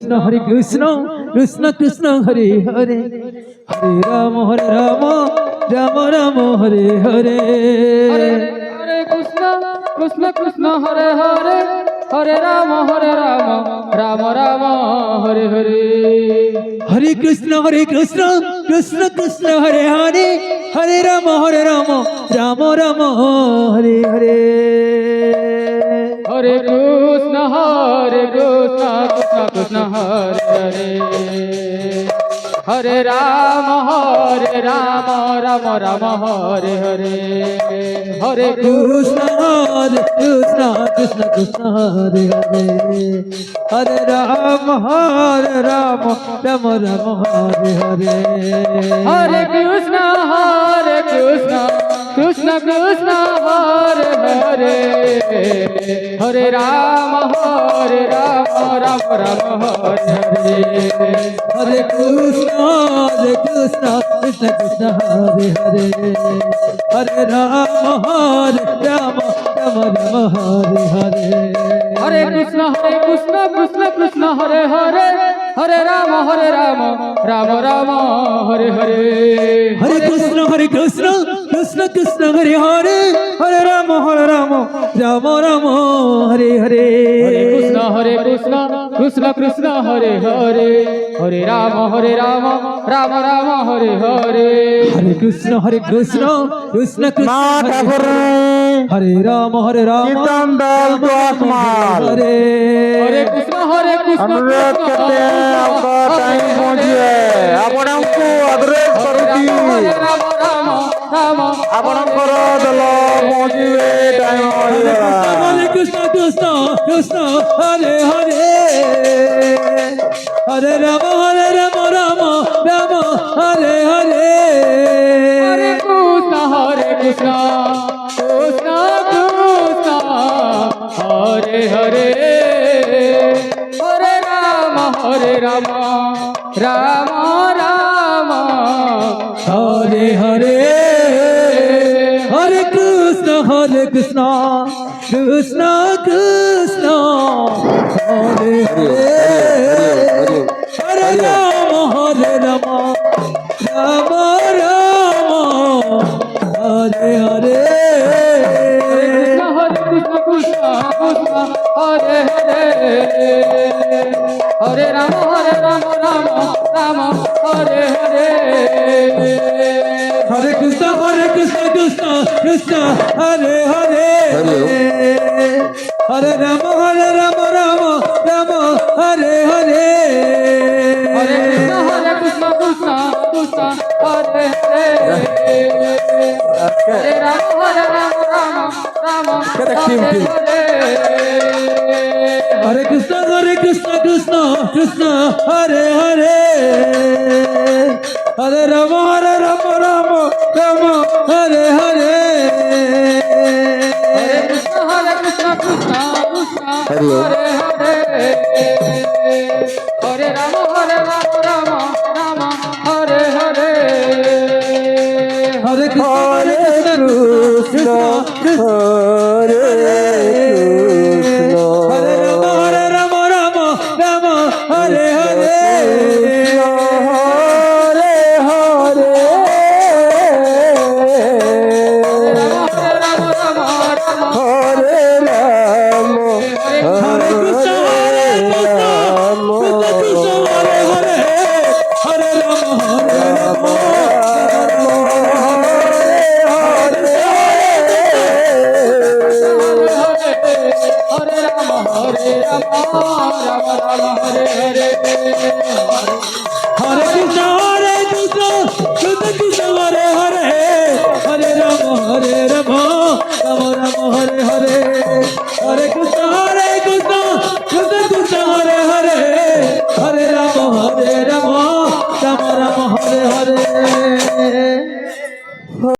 হরে কৃষ্ণ কৃষ্ণ কৃষ্ণ হরে হরে হরে রাম রাম রাম হরে হরে হরে হরে কৃষ্ণ কৃষ্ণ কৃষ্ণ হরে হরে হরে রাম রাম রাম হরে হরে হরে কৃষ্ণ কৃষ্ণ কৃষ্ণ হরে হরে হরে রাম রাম রাম হরে হরে হরে কৃষ্ণ কৃষ্ণ কৃষ্ণ হরে হরে হরে রাম রাম রাম হরে হরে হরে কৃষ্ণ কৃষ্ণ কৃষ্ণ হরে হরে হরে রাম রাম রাম হরে হরে হরে কৃষ্ণ কৃষ্ণ কৃষ্ণ হরে হরে হরে রাম রাম রাম হরে হরে হরে কৃষ্ণ কৃষ্ণ কৃষ্ণ হরে হরে হরে রাম রাম রাম হরে হরে হরে কৃষ্ণ কৃষ্ণ কৃষ্ণ হরে হরে হরে রাম রাম রাম হরে হরে হরে কৃষ্ণ কৃষ্ণ কৃষ্ণ হরে হরে হরে রাম রাম রাম হরে হরে হরে কৃষ্ণ কৃষ্ণ কৃষ্ণ হরে হরে হরে রাম রাম রাম হরে হরে হরে কৃষ্ণ কৃষ্ণ কৃষ্ণ হরে রাম কীর্তন দল তো আসমাল হরে हरे कृष्ण अनुरोध करते हैं आपका टाइम पहुंचिए आपको अनुरोध करुची आपणकर दल पहुंचे टाइम हरे कृष्ण कृष्ण कृष्ण हरे हरे हरे राम राम राम हरे हरे हरे कृष्ण कृष्ण कृष्ण हरे हरे हरे राम राम राम हरे हरे हरे कृष्ण कृष्ण कृष्ण कृष्ण हरे हरे हरे राम राम राम हरे हरे कृष्ण कृष्ण हरे हरे हरे राम राम राम हरे हरे हरे कृष्ण कृष्ण कृष्ण हरे हरे हरे राम राम हरे हरे हरे कृष्ण कृष्ण कृष्ण हरे हरे हरे राम राम हरे हरे हरे कृष्ण कृष्ण कृष्ण हरे हरे हरे राम राम हरे हरे हरे कृष्ण कृष्ण कृष्ण हरे हरे हरे राम राम हरे हरे हरे कृष्ण कृष्ण हरे हरे राम राम हरे हरे हरे कृष्ण कृष्ण हरे हरे हरे राम हरे राम हरे हरे हरे कृष्ण कृष्ण कृष्ण हरे हरे हरे राम राम राम हरे हरे हरे कृष्ण